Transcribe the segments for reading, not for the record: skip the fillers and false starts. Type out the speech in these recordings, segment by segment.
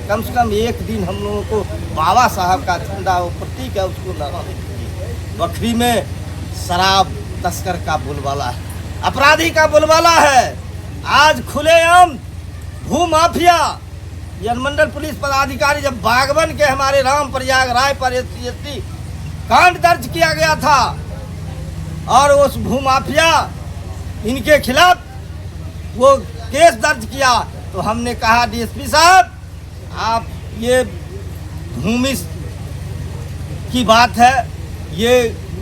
कम से कम एक दिन हम लोगों को बाबा साहब का झंडा वो प्रतीक है उसको लगाने दीजिए। बखरी में शराब तस्कर का बोलबाला है, अपराधी का बोलबाला है। आज खुलेआम भू माफिया जनमंडल पुलिस पदाधिकारी जब बागवन के हमारे राम प्रयाग राय पर SC कांड दर्ज किया गया था और उस भू माफिया इनके खिलाफ वो केस दर्ज किया, तो हमने कहा DSP साहब आप ये भूमि की बात है, ये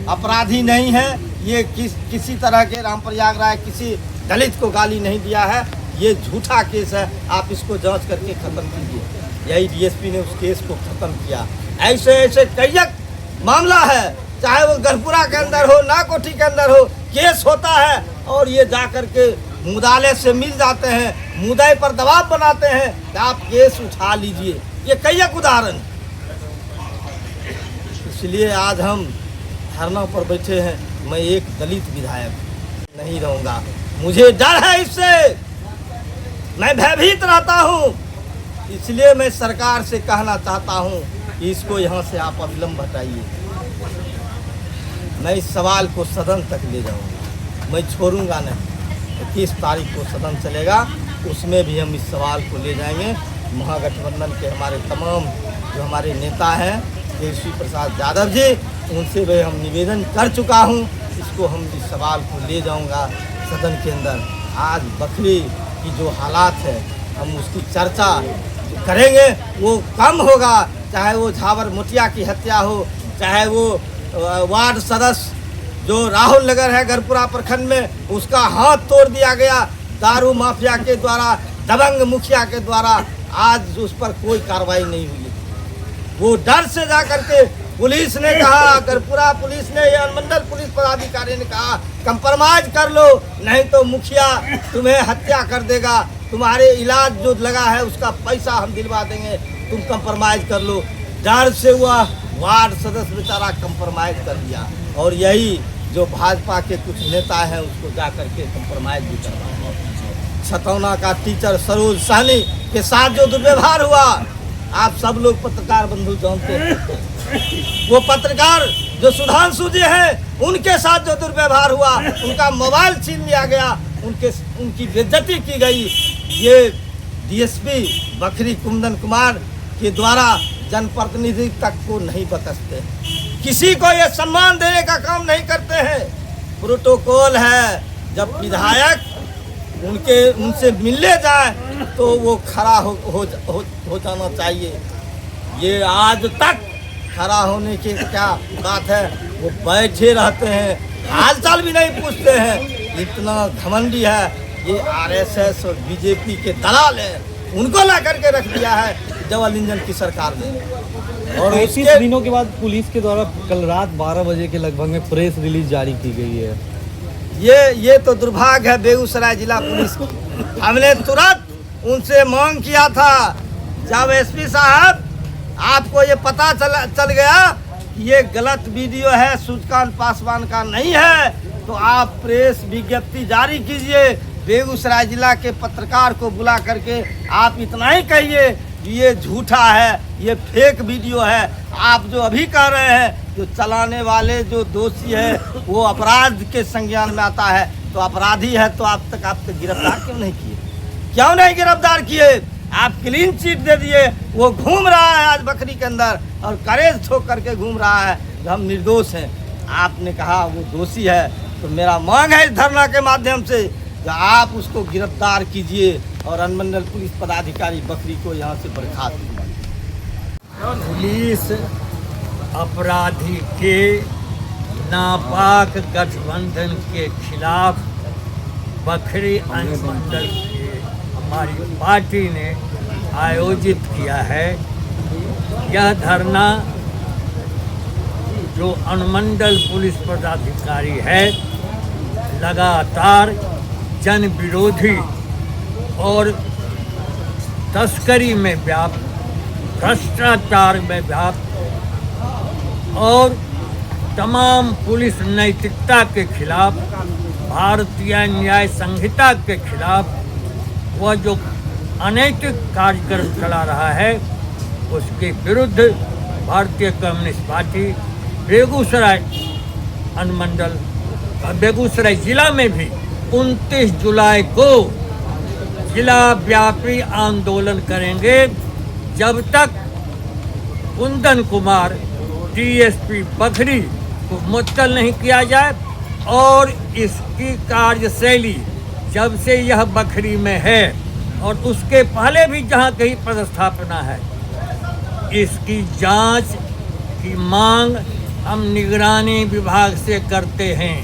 अपराधी नहीं है, ये किसी तरह के राम प्रयाग राय किसी दलित को गाली नहीं दिया है, ये झूठा केस है, आप इसको जांच करके ख़त्म कीजिए। यही DSP ने उस केस को ख़त्म किया। ऐसे ऐसे कई मामला है, चाहे वो गढ़पुरा के अंदर हो, नाकोठी के अंदर हो, केस होता है और ये जा कर के मुदाले से मिल जाते हैं, मुद्दे पर दबाव बनाते हैं कि आप केस उठा लीजिए। ये कई उदाहरण। इसलिए आज हम धरना पर बैठे हैं। मैं एक दलित विधायक नहीं रहूँगा, मुझे डर है, इससे मैं भयभीत रहता हूँ। इसलिए मैं सरकार से कहना चाहता हूँ कि इसको यहाँ से आप अविलंब हटाइए। मैं इस सवाल को सदन तक ले जाऊँगा, मैं छोड़ूंगा नहीं। 21 तारीख को सदन चलेगा, उसमें भी हम इस सवाल को ले जाएंगे। महागठबंधन के हमारे तमाम जो हमारे नेता हैं, तेजस्वी प्रसाद यादव जी, उनसे भी हम निवेदन कर चुका हूं। इसको हम इस सवाल को ले जाऊंगा सदन के अंदर। आज बखरी की जो हालात है हम उसकी चर्चा करेंगे, वो कम होगा। चाहे वो झावर मोटिया की हत्या हो, चाहे वो वार्ड सदस्य जो राहुल नगर है गढ़पुरा प्रखंड में, उसका हाथ तोड़ दिया गया दारू माफिया के द्वारा, दबंग मुखिया के द्वारा, आज उस पर कोई कार्रवाई नहीं हुई। वो डर से जा करके पुलिस ने कहा, गढ़पुरा पुलिस ने या मंडल पुलिस पदाधिकारी ने कहा कंप्रोमाइज कर लो, नहीं तो मुखिया तुम्हें हत्या कर देगा, तुम्हारे इलाज जो लगा है उसका पैसा हम दिलवा देंगे, तुम कंप्रोमाइज कर लो। डर से हुआ वार्ड सदस्य बेचारा कंप्रोमाइज कर लिया। और यही जो भाजपा के कुछ नेता हैं उसको जा करके कंप्रोमाइज भी करवा। छतौना का टीचर सरोज साहनी के साथ जो दुर्व्यवहार हुआ, आप सब लोग पत्रकार बंधु जानते हैं। वो पत्रकार जो सुधांशु जी हैं, उनके साथ जो दुर्व्यवहार हुआ, उनका मोबाइल छीन लिया गया, उनकी बेइज्जती की गई। ये DSP बखरी कुंदन कुमार के द्वारा जनप्रतिनिधि तक को नहीं बतसते, किसी को ये सम्मान देने का काम नहीं करते हैं। प्रोटोकॉल है, जब विधायक उनसे मिलने जाए तो वो खड़ा हो जाना चाहिए। ये आज तक खड़ा होने की क्या बात है, वो बैठे रहते हैं, हालचाल भी नहीं पूछते हैं। इतना घमंडी है ये RSS और BJP के दलाल हैं, उनको ला करके रख दिया है डबल इंजन की सरकार ने। और 35 दिनों के बाद पुलिस के द्वारा कल रात 12 बजे के लगभग में प्रेस रिलीज जारी की गई है। ये तो दुर्भाग्य है बेगूसराय जिला पुलिस की। हमने तुरंत उनसे मांग किया था, जब SP साहब आपको ये पता चल गया कि ये गलत वीडियो है, सूर्यकांत पासवान का नहीं है, तो आप प्रेस विज्ञप्ति जारी कीजिए। बेगूसराय जिला के पत्रकार को बुला करके आप इतना ही कहिए कि ये झूठा है, ये फेक वीडियो है। आप जो अभी कह रहे हैं, जो चलाने वाले जो दोषी है वो अपराध के संज्ञान में आता है, तो अपराधी है तो आप तक गिरफ्तार क्यों नहीं किए? क्यों नहीं गिरफ्तार किए? आप क्लीन चिट दे दिए। वो घूम रहा है आज बखरी के अंदर और करेज ठोक करके घूम रहा है कि हम निर्दोष हैं। आपने कहा वो दोषी है, तो मेरा मांग है इस धरना के माध्यम से कि आप उसको गिरफ्तार कीजिए और अनुमंडल पुलिस पदाधिकारी बखरी को यहाँ से बर्खास्त कीजिए। पुलिस अपराधी के नापाक गठबंधन के खिलाफ बखरी अनुमंडल के हमारी पार्टी ने आयोजित किया है। यह धरना जो अनुमंडल पुलिस पदाधिकारी है लगातार जन विरोधी और तस्करी में व्याप्त, भ्रष्टाचार में व्याप्त और तमाम पुलिस नैतिकता के खिलाफ, भारतीय न्याय संहिता के खिलाफ वह जो अनैतिक कार्यक्रम चला रहा है, उसके विरुद्ध भारतीय कम्युनिस्ट पार्टी बेगूसराय अनुमंडल बेगूसराय जिला में भी 29 जुलाई को जिला व्यापी आंदोलन करेंगे जब तक कुंदन कुमार डीएसपी बखरी को मुअत्तल नहीं किया जाए और इसकी कार्यशैली जब से यह बखरी में है और उसके पहले भी जहां कहीं पदस्थापना है, इसकी जांच की मांग हम निगरानी विभाग से करते हैं।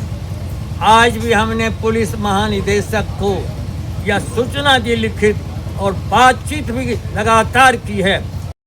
आज भी हमने पुलिस महानिदेशक को यह सूचना दी लिखित और बातचीत भी लगातार की है